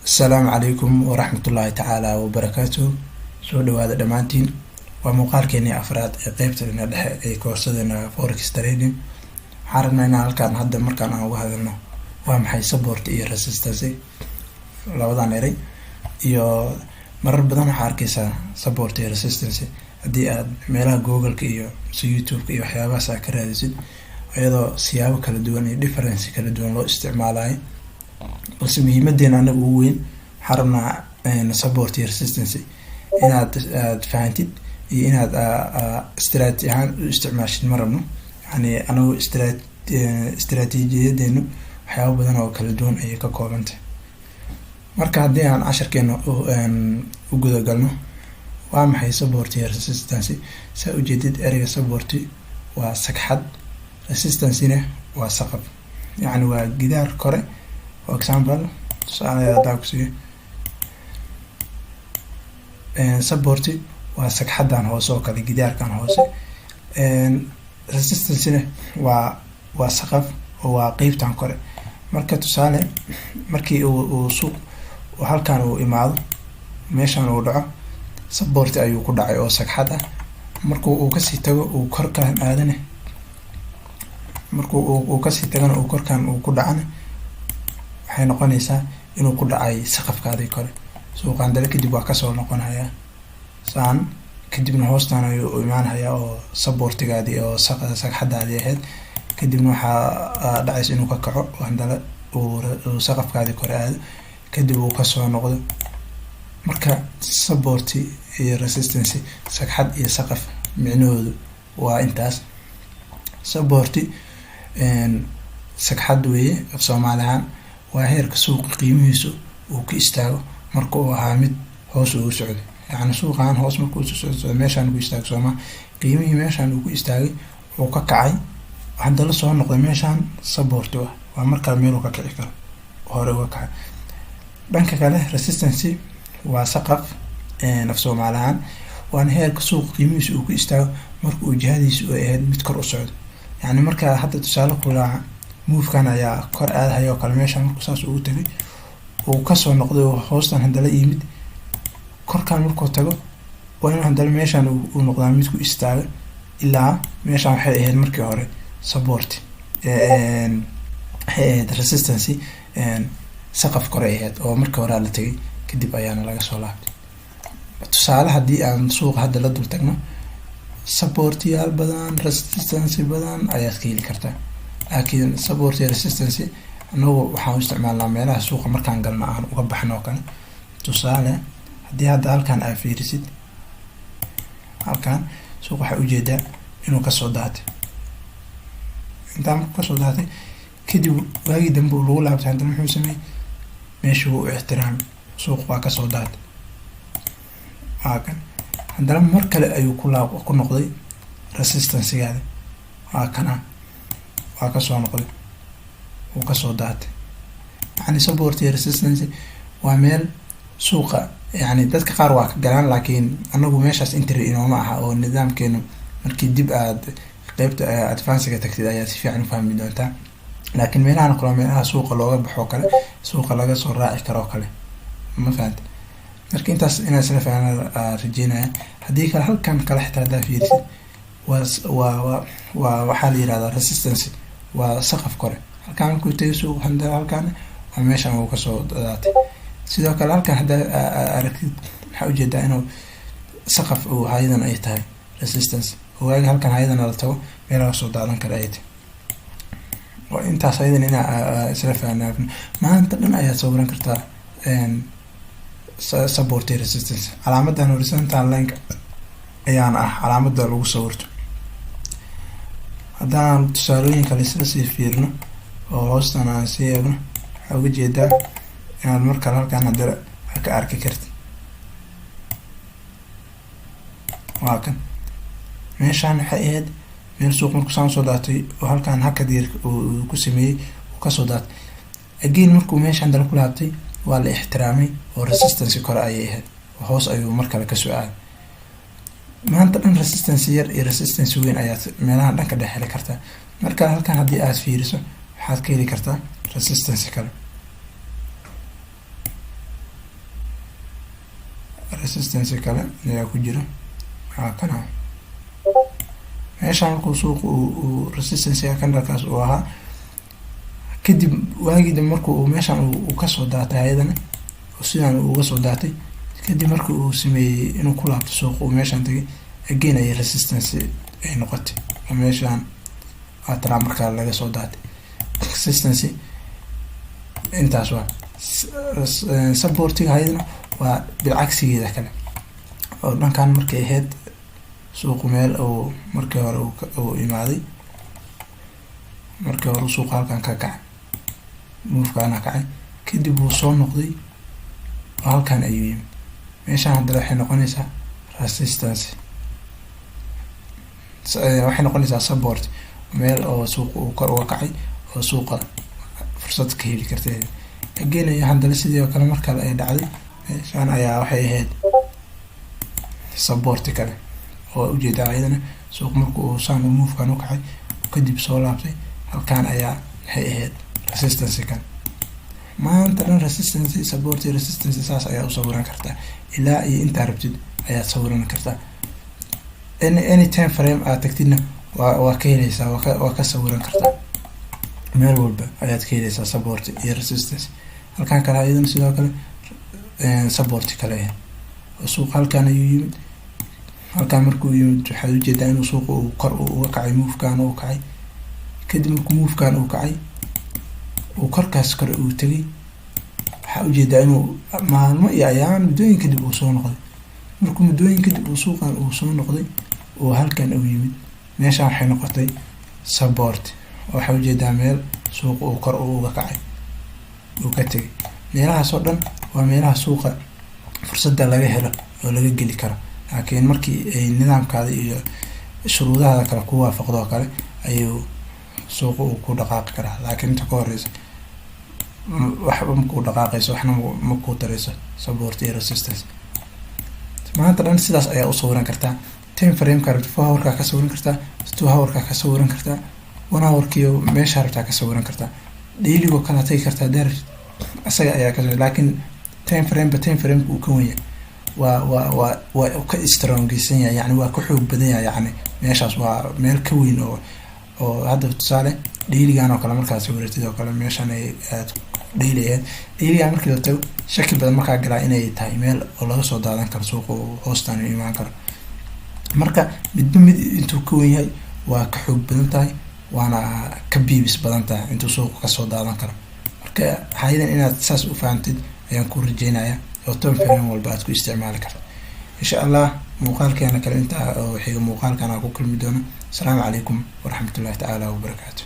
Asalaamu calaykum waraxmatullaahi tacaala wabarakaatuh. Soo dhawaada dhammaantiin. Waa muuqaalkeenii afraad ee qeybta dhinaca dhexe ee koorsadeena forex trading. Waxaan rabnaa inaan halkaan hadda markaan aan uga hadalno waa maxay support iyo resistance, labadan eray. Iyo marar badan waxaa arkaysaa support iyo resistance haddii aad meelaha google-ka iyo youtube-ka iyo waxyaabahaas aad ka raadisid, iyadoo siyaabo kala duwan iyo difference kala duwan loo isticmaalayo. balse muhiimadeena anaga ugu weyn waxaan rabnaa support iyo resistance inaad fahantid iyo inaad strategy ahaan u isticmaashid. ma rabno yani anagu istiraatiijiyadeenu waxyaabo badan oo kala duwan ayay ka koobantahay. marka haddii aan casharkeena u gudagalno, waa maxay support iyo resistance? saa ujeedid ereyga support waa sagxad, resistance-na waa saqaf, yani waa gidaar kore. for example tusaale hadaa kusiiyo, support waa sagxadan hoose oo kale, gidaarkan hoose. resistance-na waa saqaf oo waa qeybtan kore. marka tusaale markii uu suuq halkan uu imaado, meeshan uu dhaco, support ayuu ku dhacay oo sagxad ah. markuu uu kasii tago uu korkaan aadane, markuu uu kasii tagana uu korkaan uu ku dhacana, waxay noqonaysaa inuu ku dhacay saqafkaadii kore. suuqaan dale kadib waa kasoo noqonayaa saan, kadibna hoostaan ayuu imaanayaa oo supportigaadii oo sagxadaadii ahayd. kadibna waxaa dhacaysa inuu ka kaco handale uu saqafkaadii kore aado, kadib uu kasoo noqdo. marka support iyo resistance, sagxad iyo saqaf, micnahoodu waa intaas. support sagxad weeye af Soomaali ahaan, waa heerka suuqa qiimihiisu uu ka istaago marka uu ahaa mid hoos ugu socdo. yani suuqaan hoos markuu socdo meeshaan ku istaago Soomaa, qiimihii meeshaan uu ku istaagay uu ka kacay, hadda la soo noqday meeshaan support waa markaa meel uu ka kici karo hore uga kacay. dhanka kale resistance waa saqaf af Soomaali ahaan, waana heerka suuqa qiimihiisu uu ku istaago marka uu jihadiisu ay ahayd mid kor u socdo. yani markaa hadda tusaale kulaaca movekan ayaa kor aadahayo kale, meeshaan markuu saas ugu tagay uu kasoo noqday oo hoostan handala yimid, korkaan markuu tago waa inuu handala meeshaan uu noqdaa mid ku istaaga ilaa meeshaan waxay ahayd markii hore support, waxay ahayd resistance, saqaf kore ahayd oo markii hore la tagay, kadib ayaana laga soo laabtay. tusaale haddii aan suuqa hadda la dul tagno, supportyaal badan, resistance badan ayaad ka heli kartaa. laakiin support iyo resistance anagu waxaan u isticmaalnaa meelaha suuqa markaan galno aan uga baxno oo kale. tusaale haddii hadda halkaan aad fiirisid, halkaan suuq waxaa ujeedaa inuu kasoo daatay. intaa markuu kasoo daatay kadib waagii dambe uu lagu laabtay, haddana muxuu sameeyey, meeshii wuu u ixtiraamay, suuq waa kasoo daatay. waakan haddana mar kale ayuu ku noqday resistance-gaada, waa kana waa kasoo noqday, uu kasoo daatay. yani support iyo resistance waa meel suuqa, yani dadka qaar waa ka galaan, laakiin anagu meeshaas entry inooma aha. oo nidaamkeenu markii dib aad qeybta advancega tagtid ayaad si fiican u fahmi doontaa. laakiin meelahan kale meelaha suuqa looga baxo kale, suuqa laga soo raaci karo kale, ma fahanta? marka intaas inaad isla fahmaan rajeynaya. haddii kale halkan kale xitaa haddaa fiirisid, waxaa la yirahdaa resistance waa saqaf kore. halkaan markuu tagay suuq handala, halkaan waa meeshaan uu kasoo daatay. sidoo kale halkaan haddaa aragtid waxaa ujeedaa inuu saqaf uu hayadan ay tahay resistance. ogaagi halkaan hayadana la tago meel laga soo daadan kara ay tahay. oo intaas hayadan inaa isla fahnaa. maanta dhan ayaad sawiran kartaa support iyo resistance. calaamadan horizontal line ayaana ah calaamada lagu sawirto. haddaan tusaalooyinka laisla sii fiirno oo hoostan aan sii eegno, waxaa uga jeedaa inaad markale halkaan hadala ka arki kartid. waa kan meeshaan waxay ahayd meel suuq markuu saan soo daatay oo halkaan hakad yar uu ku sameeyey, uu kasoo daatay. again markuu meeshaan dala ku laabtay waa la ixtiraamay oo resistance kore ayay ahayd, hoos ayuu markale kasoo aaday. maanta dhan resistance yar iyo resistance weyn ayaad meelaha dhanka dhex heli kartaa. marka halkaan haddii aad fiiriso waxaad ka heli kartaa resistance kale. resistance kale ayaa ku jira kana meeshaan markuu suuqa uu resistance candlekaas uu ahaa kadib waagida markuu meeshaan uu kasoo daatay ayadana sidaan uga soo daatay kadib markii uu sameeyay inuu ku laabto suuqa uu meeshaan tagay again ay resistance ay noqotay meeshaan atra markaa laga soo daatay resistance intaas waa supportiga ayadana waa bilcagsigeeda kale oo dhankan markay ahayd suuq meel oo markii hore uu imaaday markii hore suuq halkan ka kacay move-kaana kacay kadib uu soo noqday oo halkan ayuu yimid meeshaan hadda waxay noqonaysaa resistance waxay noqonaysaa support meel oo suuq uu kor uga kacay oo suuqa fursad ka heli kartay again ay hadda sidoo kale markale ay dhacday meeshaan ayaa waxay ahayd support kale oo ujeeda ayadana suuq markuu uu saan move-kan u kacay kadib soo laabtay halkan ayaa waxay ahayd resistance kale maanta dhan resistance support resistance saas ayaa u sawiran kartaa ilaa iyo inta rabtid ayaa sawiran kartaa any time frame aad tagtidna waa ka helaysaa waa ka sawiran kartaa meel walba ayaad ka helaysaa support iyo resistance halkan kale ayadana sidoo kale support kale suuq halkan ayuu yimid halkan markuu yimid waxaad ujeedaa inuu suuqa uu kor uga kacay move-kan uu kacay kadib markuu move-kan uu kacay uu korkaas kore uu tagay waxaa ujeedaa inuu maalmo iyo ayaan muddooyin kadib uu soo noqday markuu muddooyin kadib uu suuqan uu soo noqday oo halkan uu yimid meeshaan waxay noqotay support waxaa ujeedaa meel suuq uu kor uga kacay uu ka tagay meelahaas oo dhan waa meelaha suuqa fursadda laga helo oo laga geli karo laakiin markii ay nidaamkaada iyo shuruudaha kale ku waafaqdo kale ayuu suuqa uu ku dhaqaaqi karaa laakiin inta ka horeysa waxba ma ku dhaqaaqayso waxna ma ku tarayso support iyo resistance maanta dhan sidaas ayaa u sawiran kartaa time frame ka rabto 4 hour ka sawiran kartaa 2 hour ka sawiran kartaa 1 hour kiyo meesha rabtaa ka sawiran kartaa daily go kala tay kartaa dar asaga ayaa ka laakiin time frame uu ka weyn waa ka strongaysan yahay yani waa ka xoog badan yahay yani meeshaas waa meel ka weyn oo hadda tusaale daily-gan oo kale markaad sawirtid oo kale meeshan ay aad daily-ga markii la tago shaki badan markaa galaa inay tahay meel oo laga soo daadan karo suuqa hoostan imaan karo marka midba mid intuu ka weyn yahay waa ka xoog badan tahay waana ka biibis badan tahay intuu suuqa kasoo daadan karo marka hay'adan inaad saas u fahamtid ayaan ku rajeynayaa oo tan faham walba aad ku isticmaali karto insha Allah muuqaalkeena kale inta oo xiga muuqaalkan aan ku kulmi doono. Assalamu alaykum wa rahmatullahi ta'ala wa barakatuh.